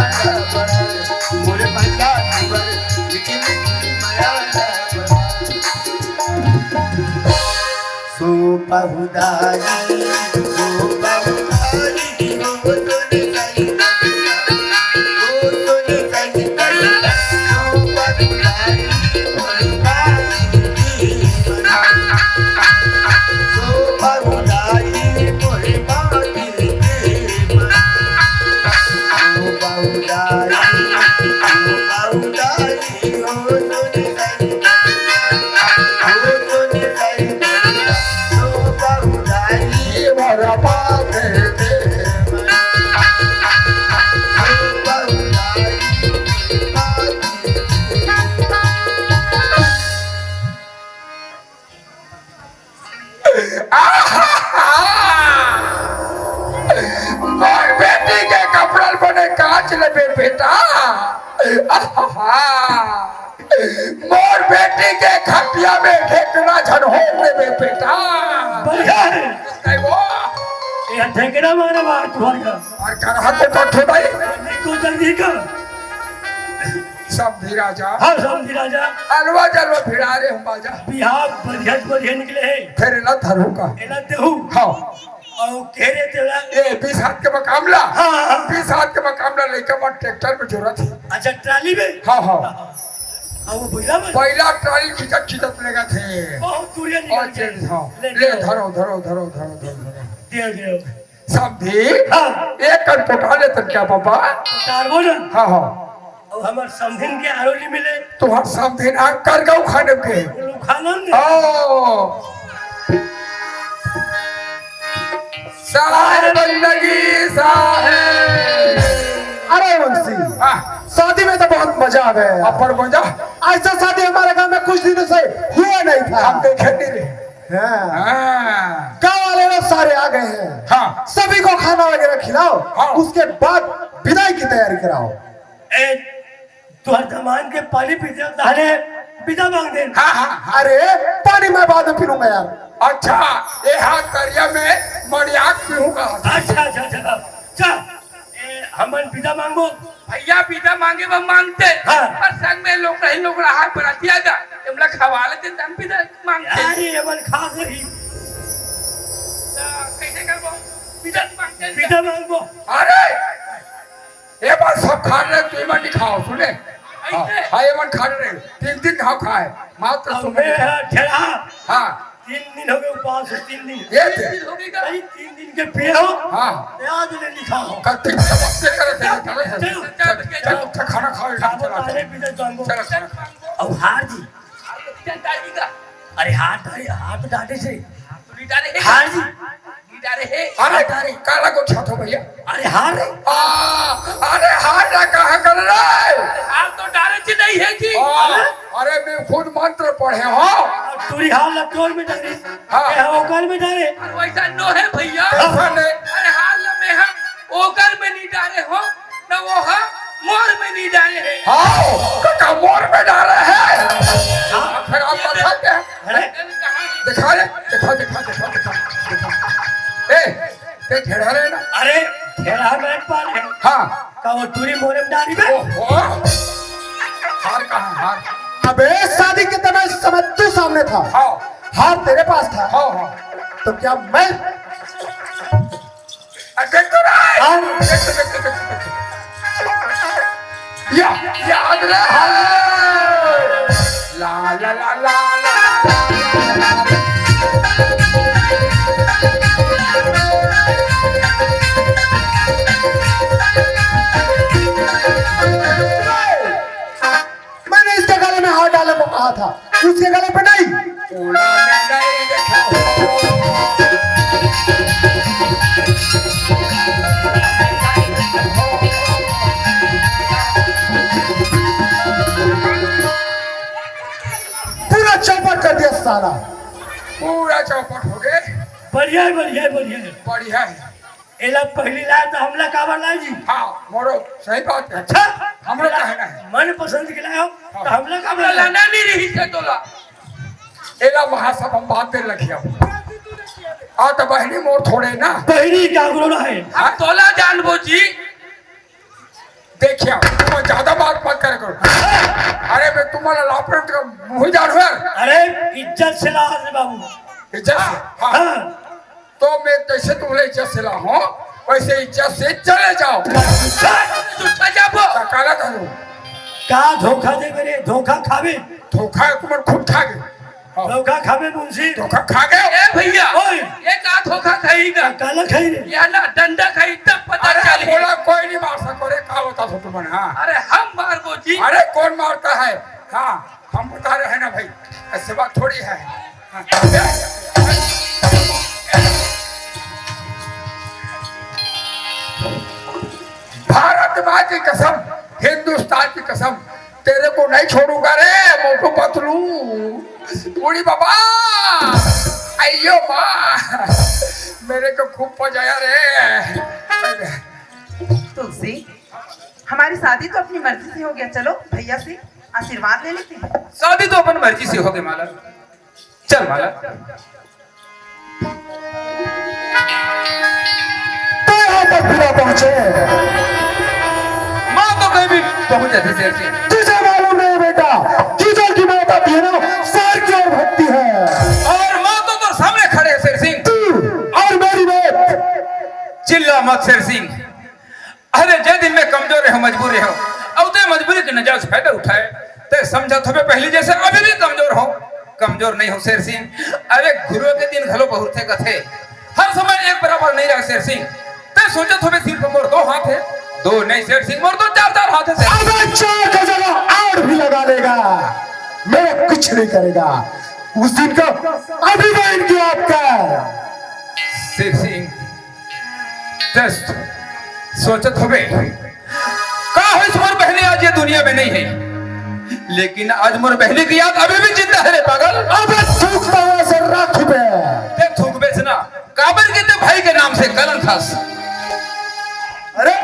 बहुदारी ओ बहुदारी हो तोने कहीं ओ तोने कहीं ओ बहुदारी मोरी बाती ओ बहुदारी मोरी बाती ओ बहुदारी हो तोने कहीं ओ तोने कहीं ओ बहुदारी ये मोरा बात है मोर बेटी के कपड़ा बने कांच लगे बेटा मोर बेटी के खटिया में ढेकना झनहोर देवे बेटा बढ़िया है नहीं वो ये ठेकेना मारे बाहर तुम्हारा और करहा को कठो भाई को जल्दी कर सब भी राजा हाँ समझी राजा अलवा जलवा भिड़ा रे हम बाजा बिहार बढ़िया बढ़िया निकले है फिर ला धरू का एला देहू हाँ और घेरे तेरा ये 20 हाथ के मुकाबला हाँ। 20 हाथ के मुकाबला लेकर मन ट्रैक्टर में जरूरत है अच्छा ट्राली में हाँ हाँ और वो बुझला में पहला ट्राली खिंचत खिंचत लेगा थे बहुत दूरिया और निकल चेंज हाँ ले ले धरो धरो धरो धरो धरो दे दे सब भी हाँ एक कर पोटा ले तन क्या बाबा तारबो ना हाँ हाँ और हमार समधिन के आरोली मिले तुम्हार सब दिन आग कर गौ खाने के लोग खाना दे ओ साहेब बंदगी साहेब अरे वंशी हाँ शादी में तो बहुत मजा आ गया अपर बजा ऐसा शादी हमारे गांव में कुछ दिनों से हुआ नहीं था हम देखे नहीं रहे हाँ। हाँ गांव वाले लोग सारे आ गए हैं हाँ सभी को खाना वगैरह खिलाओ हाँ। उसके बाद विदाई की तैयारी कराओ ए तुहर जमान के पानी पीते तारे पिता मांग दे हाँ हाँ अरे पानी मैं बाद में पीलूंगा यार अच्छा ये हाथ करिया में मरियाक पीऊंगा अच्छा अच्छा अच्छा चल हमन पिता मांगो भैया पिता मांगे वो मांगते हाँ। और संग में लोग रहा पर दिया जा हमला खवा लेते हम पिता मांगते यार ये मन खा गई कैसे करबो पिता मांगते पिता मांगो अरे ये बात सब खा रहे तू मन खाओ सुने हाँ ऐसे? हाँ, ये मन खा रहे 3 दिन खाओ खाए मात्र अब सुने मैं ठहरा हाँ 3 दिन हो गए उपवास 3 दिन ये थे होगेगा भाई 3 दिन के पिए हो हाँ याद ले लिखा हो करते समस्या करे थे चलो, चलो चलो खाना खाओ खाबो चलो तारे पिता मांगो चलो खाना अब हार जी दादी का अरे हाथ डाटे से डाले हार जी डाले है अरे काला को छातो भैया अरे हार रे अरे हार ना कहा कर रहे आप तो डाले जी नहीं है कि अरे मैं खुद मंत्र पढ़े हो तुरी हाल लटोर में डाले हाँ। ए ओकर में डाले वैसा नो है भैया ऐसा नहीं अरे हाल में हम ओकर में नहीं डाले हो न वो हम मोर में नहीं डाले हैं हाँ काका मोर में डाले हैं फिर आप बताते हैं अरे दिखा ले दिखा ए ते ठेड़ा रहे ना अरे ठेला बैठ पाले हाँ का वो तुरी मोरे में डाली बे ओहो हार कहाँ हार अबे शादी के समय तू सामने था हाँ हार तेरे पास था हाँ हाँ तो क्या मैं देख तो रहा है हाँ। देख या याद रहा ला ला ला ला ला मैंने इसके गले में हाथ डालने को कहा था उसके गले पे नहीं उन्होंने नहीं देखा पूरा चौपट कर दिया साला पूरा चौपट हो गए बढ़िया है बढ़िया है बढ़िया है बढ़िया है एला पहली रात तो हमला काबर लाई जी हाँ मोरो सही बात है अच्छा हमरो कहना है मन पसंद के लाओ तो हमला हमला काबर लाई लाना नहीं रही से तोला एला महासभा हम बात दे लखिया आ तो बहनी मोर थोड़े ना पहली जागरो है हम तोला जानबो जी देखिया तुम ज्यादा बात मत करे करो अरे मैं तुम्हारा लापरेट का मुंह जानवर अरे इज्जत से लाज रे बाबू इज्जत से हाँ हाँ तो मैं जैसे तुम्हें इज्जत से लाऊं वैसे इज्जत से चले जाओ काला करो का धोखा दे करे धोखा खावे धोखा तुम खुद खा गए हाँ, धोखा खावे मुंशी धोखा खा गए ए भैया ओए ये का धोखा खाईगा काला खाई रे या ना डंडा खाई तब पता अरे चली बोला कोई नहीं मार सको रे का होता था तुम्हें हाँ अरे हम मारबो जी अरे कौन मारता है हाँ हम बता रहे हैं ना भाई ऐसी बात थोड़ी है हाँ, भारत माँ की कसम हिंदुस्तान की कसम तेरे को नहीं छोड़ूंगा रे मोटू पतलू बूढ़ी बाबा अयो माँ मेरे को खूब मजा रे तुलसी हमारी शादी तो अपनी मर्जी से हो गया, चलो भैया से आशीर्वाद ले लेते हैं। शादी तो अपन मर्जी से हो गई माला चल माला तो यहाँ तक बिना पहुंचे माँ तो कहीं भी पहुंच जाती शेर सिंह तुझे मालूम नहीं बेटा कीचड़ की बात आती है ना सर की ओर भक्ति है और माँ तो सामने खड़े हैं शेर सिंह तू और मेरी बात चिल्ला मत शेर सिंह अरे जे दिन में कमजोर रहो मजबूर रहो अब तो मजबूरी के नजायज फायदा उठाए तो समझा तुम्हें पहले जैसे अभी भी कमजोर हो कमजोर नहीं हो शेर सिंह अरे गुरु के दिन घलो बहुते कथे हर समय एक बराबर नहीं रहा शेर सिंह तो सोचा तुम्हें सिर पर मोर दो हाथ है दो नहीं शेर सिंह मोर तो चार चार हाथ है शेर सिंह। अगर चार का जगह आठ भी लगा देगा मेरा कुछ नहीं करेगा उस दिन का अभी मैं इनकी आपका शेर सिंह जस्ट सोचत होवे का हो इस मोर बहने आज ये दुनिया में नहीं है लेकिन आज मोर बहने की याद अभी भी जिंदा है रे पागल अबे थूकता हुआ से राख पे ते थूक बेचना काबर के ते भाई के नाम से कलंक खास अरे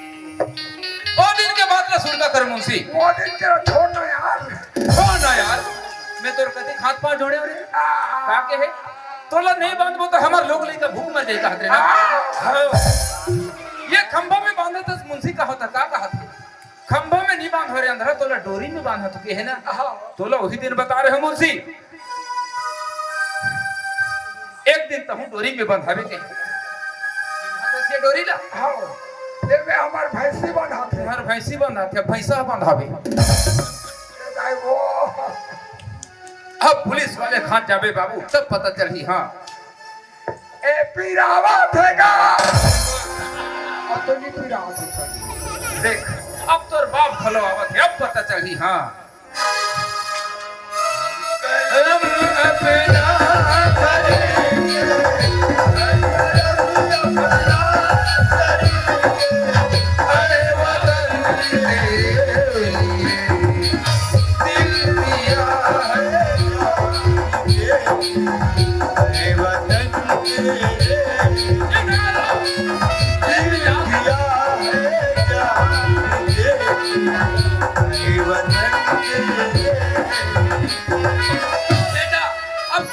और दिन के बाद ना सुनता कर मुंशी वो दिन तेरा छोड़ना यार कौन है यार मैं तोर कति हाथ पांव जोड़े रे का के है तोला नहीं बांधबो तो हमार लोग लेकर भूख मर जाई कहत रे ना हाँ। ये खंभा में बांधा था मुंशी का होता का कहा था खंभा में नहीं बांध रे अंदर तोला डोरी में बांधा तो के है ना तोला वही दिन बता रहे हो मुंशी एक दिन तो हूं डोरी में बंधावे के तो से डोरी ला हाँ ये में हमार भैंसी बना थे हमार भैंसी बंधा थे भैंसा बंधावे वो अब पुलिस वाले खान जाबे बाबू सब पता चली हाँ ए पीरावा थेगा और तो नहीं पीरावा थे देख अब तोर बाप खलो आवत है अब पता चली हाँ बेटा अब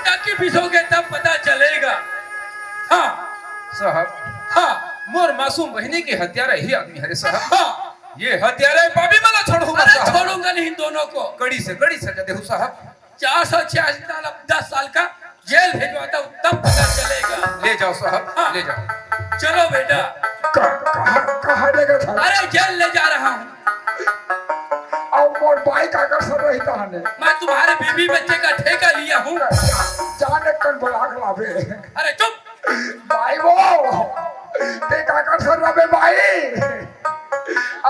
टाकी पिसोगे तब पता चलेगा हाँ साहब हाँ मोर मासूम बहनी के हत्यारा ही आदमी है रे साहब हाँ ये हत्यारा पापी मना छोड़ूंगा अरे छोड़ूंगा नहीं इन दोनों को कड़ी से कड़ी सजा देहू साहब 486 साल का जेल भेजवाता हूँ तब पता चलेगा ले जाओ साहब हाँ। ले जाओ चलो बेटा कहाँ लेगा था अरे जेल ले जा रहा हूँ और मोर बाइक आकर सब रहता है मैं तुम्हारे बीवी बच्चे का ठेका लिया हूँ जाने कन बुला के लावे अरे चुप भाई वो ते काकर सर रबे भाई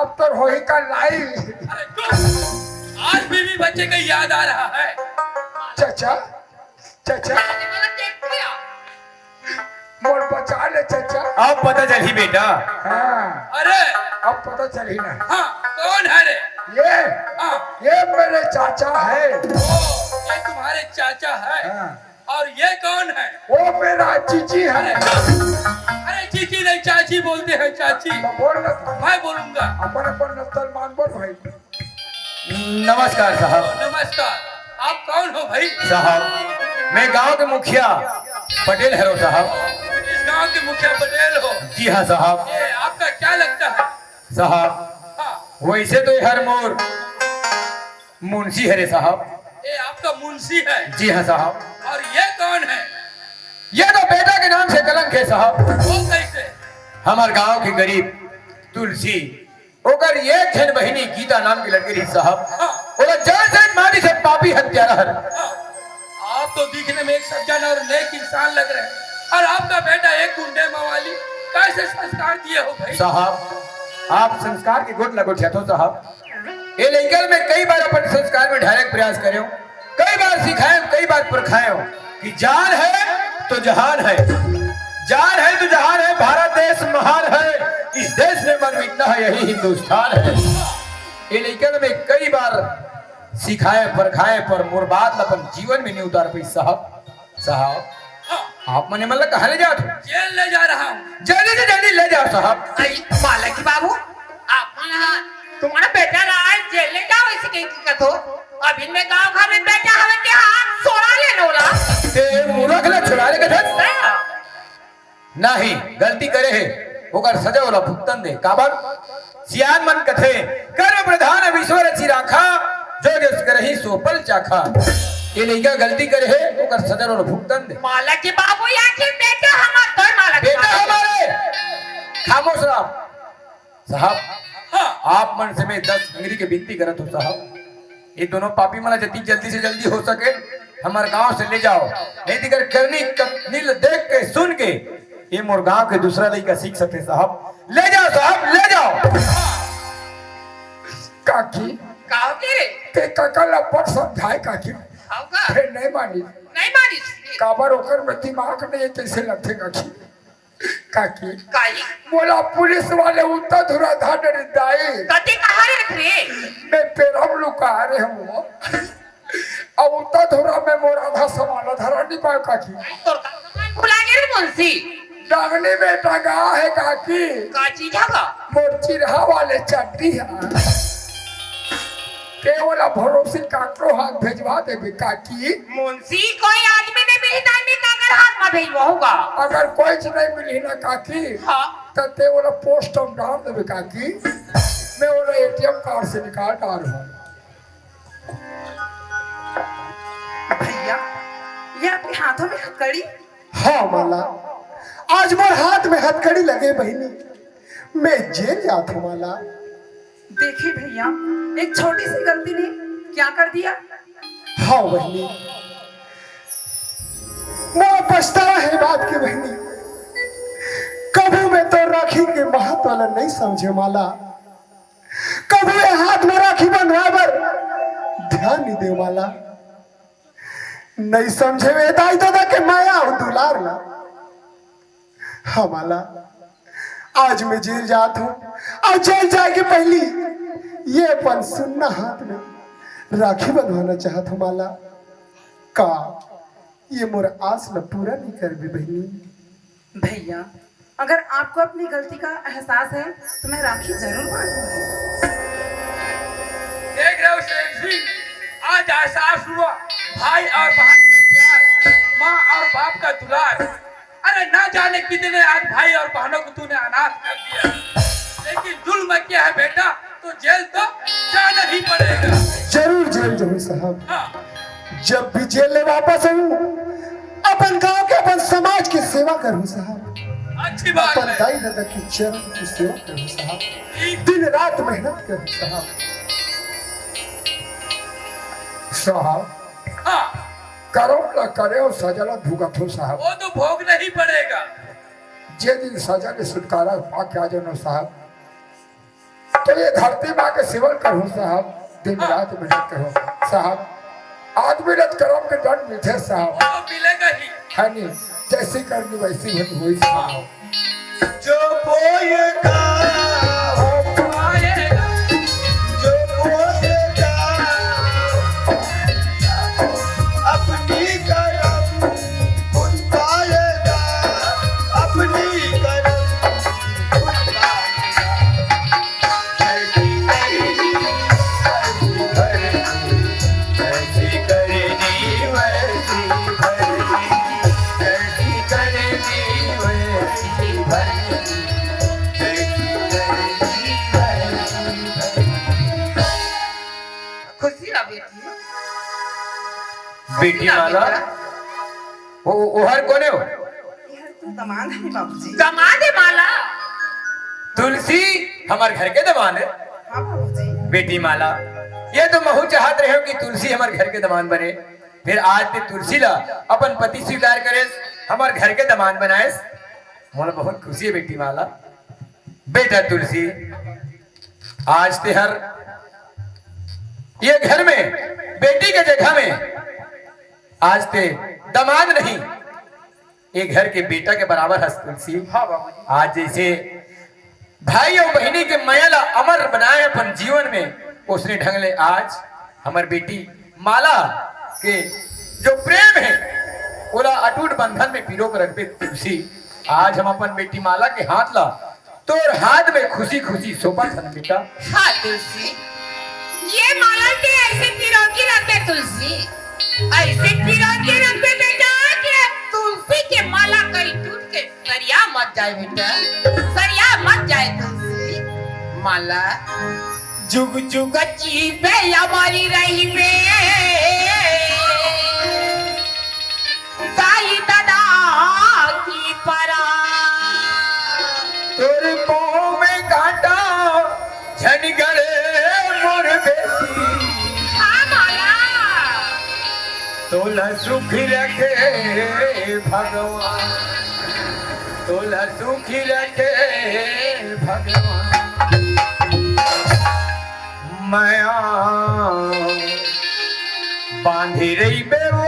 अब तो होई का लाई अरे चुप आज बीवी बच्चे का याद आ रहा है चाचा चाचा मोर बचा ले चाचा अब पता चली बेटा हाँ अरे अब पता चली ना हाँ कौन है रे ये हाँ ये मेरे चाचा है ओ ये तुम्हारे चाचा है हाँ और ये कौन है वो मेरा चीची अरे है चुप अरे चीची नहीं चाची बोलते हैं चाची तो बोल ना था। मैं बोलूंगा अपन अपन नस्ल मान बोल भाई नमस्कार साहब नमस्कार आप कौन हो भाई साहब मैं गांव के मुखिया पटेल हेरो साहब इस गांव के मुखिया पटेल हो। जी हाँ साहब। ये आपका क्या लगता है? साहब हाँ, वैसे तो ये हर मोर मुंशी है रे साहब। ये आपका मुंशी है। जी हाँ साहब। और ये कौन है? ये तो बेटा के नाम से कलंक है साहब। वो कैसे? हमारे गांव की गरीब तुलसी ओकर एक जन बहिनी गीता नाम की लड़की रही साहब। हाँ, ओला जान से मारी से पापी हत्यारा है। हाँ। आप तो दिखने में एक सज्जन और नेक इंसान लग रहे हैं, और आपका बेटा एक गुंडे मवाली। कैसे संस्कार दिए हो भाई? साहब आप संस्कार के गुट लगोठिया तो साहब ये लेकर मैं कई बार अपन संस्कार में ढालने का प्रयास करे हूं, कई बार सिखाए हूं, कई बार परखाए हूं कि जान है तो जहान है, जान है तो जहान है। भारत देश महान है, इस देश में मन मिटना है, यही हिंदुस्तान है। ये लेकर मैं कई बार सिखाए परखाए पर मोर बात अपन जीवन में नहीं उतार पाई साहब। साहब हाँ, आप मने मतलब कहाँ ले जाओ? जेल ले जा रहा हूँ। जल्दी से जल्दी ले जाओ साहब। मालकी बाबू आप तुम्हारा बेटा रहा है जेल ले जाओ, ऐसे कहीं दिक्कत हो? अभी मैं गांव घर में बेटा हमें के हाथ सोड़ा ले नोला ते मूर्ख ले छुड़ा ले कथे नहीं गलती करे है ओकर सजा वाला भुगतन दे। काबर सियान मन कथे कर्म प्रधान विश्वर रचि राखा, जो जस करहि सो पल चाखा। ये लइका गलती करे है ओकर सजा वाला भुगतन दे। मालकी बाबू या के बेटा हमार तो मालकी बेटा हमारे खामोश रहो साहब। हाँ, आप मन से मैं 10 अंगरी के विनती करत हूँ साहब, ये दोनों पापी मला जल्दी जल्दी से जल्दी हो सके हमारे गांव से ले जाओ, नहीं दिगर करनी नील देख के सुन के ये मोर गांव के दूसरा लड़का सीख सकते साहब। ले जाओ साहब ले जाओ। काकी गांव के ते काका लपट समझाए काकी होगा फिर नहीं मानी। नहीं मानिस काबर ओकर में दिमाग नहीं कैसे लगते काकी। काकी काई बोला पुलिस वाले उतना धुरा धार दाई कते कहां रख रे? मैं पेरम लुका रहे हूँ अब उतना धुरा में मोर आधा सामान धरा नहीं पाए काकी। तोर का भुला गे रे मुंशी डांगनी में टंगा है काकी, का चीज होगा? मोर चिरहा वाले चट्टी है केवल भरोसे काकरो हाथ भेजवा देबे काकी। मुंशी कोई आदमी ने बिना में कागर हाथ में भेजवा होगा। अगर कोई चीज नहीं मिली ना काकी हां तो ते वाला पोस्ट हम डाल देबे काकी। मैं वाला एटीएम कार्ड से निकाल डाल हूँ। भैया ये आपके हाथों में हथकड़ी? हाँ माला, आज मोर हाथ में हथकड़ी लगे बहनी, मैं जेल जात हूँ माला। देखिए भैया एक छोटी सी गलती ने क्या कर दिया। हाँ बहनी, मोर पछतावा है बात की बहनी। कभी मैं तो राखी के महत्व वाला नहीं समझे माला, कभी ये हाथ में राखी बंधवावर ध्यान नहीं दे माला, नहीं समझे वे दाई दादा के माया और दुलार ला। हाँ माला, आज मैं जेल जात हूँ और जेल जाएगी पहली ये अपन सुनना हाथ में राखी बंधवाना चाहत हूँ माला। का ये मोर आस न पूरा नहीं कर भी बहनी। भैया अगर आपको अपनी गलती का एहसास है तो मैं राखी जरूर बांधूंगी। देख रहे हो शेख जी, आज एहसास हुआ भाई और बहन का प्यार, माँ और बाप का दुलार। अरे ना जाने कितने आज भाई और बहनों को तूने अनाथ कर दिया, लेकिन जुल्म किया है बेटा तो जेल तो जाना ही पड़ेगा। जरूर जेल जाऊँ साहब, हाँ, जब भी जेल ले वापस आऊँ अपन गांव के अपन समाज की सेवा करूँ साहब, अच्छी बात अपन है। दाई दादा की चरण की सेवा करूँ साहब, दिन रात मेहनत करूँ साहब। साहब हाँ, करो न करे और सजला भुगत हो साहब। वो तो भोगना ही पड़ेगा। जे दिन सजा ने छुटकारा पा के आ जाओ साहब, तो ये धरती माँ के सेवन करो साहब, दिन रात मेहनत करो साहब। आदमी रत करम के दंड मिले साहब, वो तो मिलेगा ही। है नहीं? जैसी करनी वैसी भली हुई साहब। जो बोएगा आएगा, जो बोएगा अपनी करम खुद पाएगा, अपनी करम खुद पाएगा। ऐसी करनी वैसी भरनी, ऐसी करनी वैसी बेटी माला वो हर कोने हो यार तू दामाद है बाबूजी। दामाद है माला। तुलसी हमारे घर के दमान है। हाँ बाबूजी। बेटी माला ये तो महू चाहत रहे हो कि तुलसी हमारे घर के दमान बने, फिर आज ते तुलसी ला अपन पति स्वीकार करे हमारे घर के दमान बनाए, मोला बहुत खुशी है बेटी माला। बेटा तुलसी आज ते हर ये घर में बेटी के जगह में आज ते दमाद नहीं, ये घर के बेटा के बराबर है तुलसी। हाँ बाबूजी। आज जैसे भाई और बहनी के मायाला अमर बनाए अपन जीवन में, उसने ढंग ले आज हमारी बेटी माला के जो प्रेम है ओला अटूट बंधन में पिरो कर रखबे तुलसी। आज हम अपन बेटी माला के हाथ ला तोर हाथ में खुशी खुशी सोपा थन बेटा। हाँ तुलसी, ये माला के ऐसे पिरो के रखते तुलसी, ऐसे पिरो के रखते बेटा कि तुलसी के माला कहीं टूट के सरिया मत जाए बेटा, सरिया मत जाए तुलसी। माला जुग जुग जीवे हमारी रही में दाई दादा की परा। तोर पाँव में कांटा झन गड़े मोर बेटी, हाँ माला। तोला सुखी रखे भगवान, तोला सुखी रखे भगवान। माया बांधी रही बेवो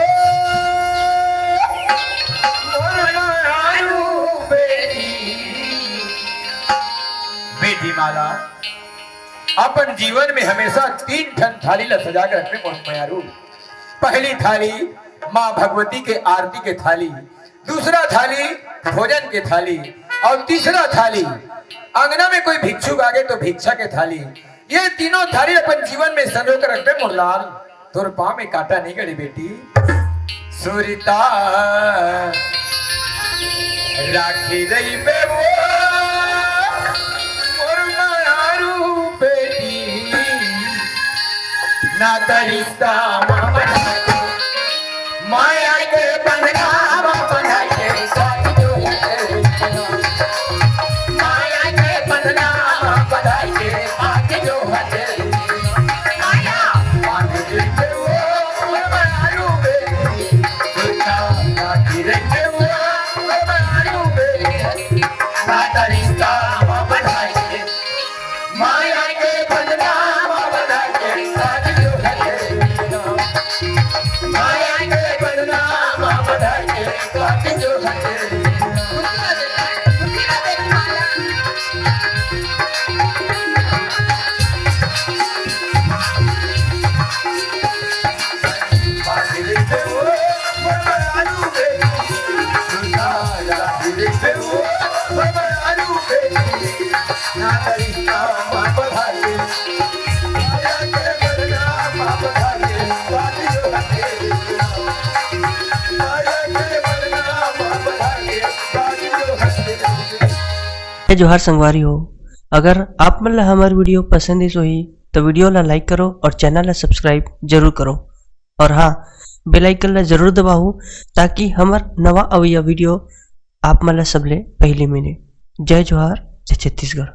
बेटी माला अपन जीवन में हमेशा 3 ठन थाली ला सजा कर रखने को मयारू। पहली थाली माँ भगवती के आरती के थाली, दूसरा थाली भोजन के थाली, और तीसरा थाली अंगना में कोई भिक्षुक आ गए तो भिक्षा के थाली। ये तीनों थाली अपन जीवन में संजो कर रखते मुरलाल। तोर पाँव में कांटा नहीं गड़ी बेटी, सुरिता राखी रही बेवो मोर मायारू बेटी, ना तरिश्ता माया के बंधना बंधाई के साथ जो है, माया के बंधना बंधाई के साथ जो है, माया बांध के वो मायारू बेटी, सुरता राखी रखे वो मायारू बेटी, ना तरिश्ता बंधाई के माया के बंधना बंधाई के साथ जो है, माया के बंधना बंधाई के साथ जो है। जोहार संगवारी हो, अगर आप मन ला हमार वीडियो पसंद है ही तो वीडियो ला लाइक करो और चैनल ला सब्सक्राइब जरूर करो, और हाँ बेल आइकन ला जरूर दबाओ ताकि हमार नवा अवैया वीडियो आप मन ला सबले पहले मिले। जय जोहार, जय छत्तीसगढ़।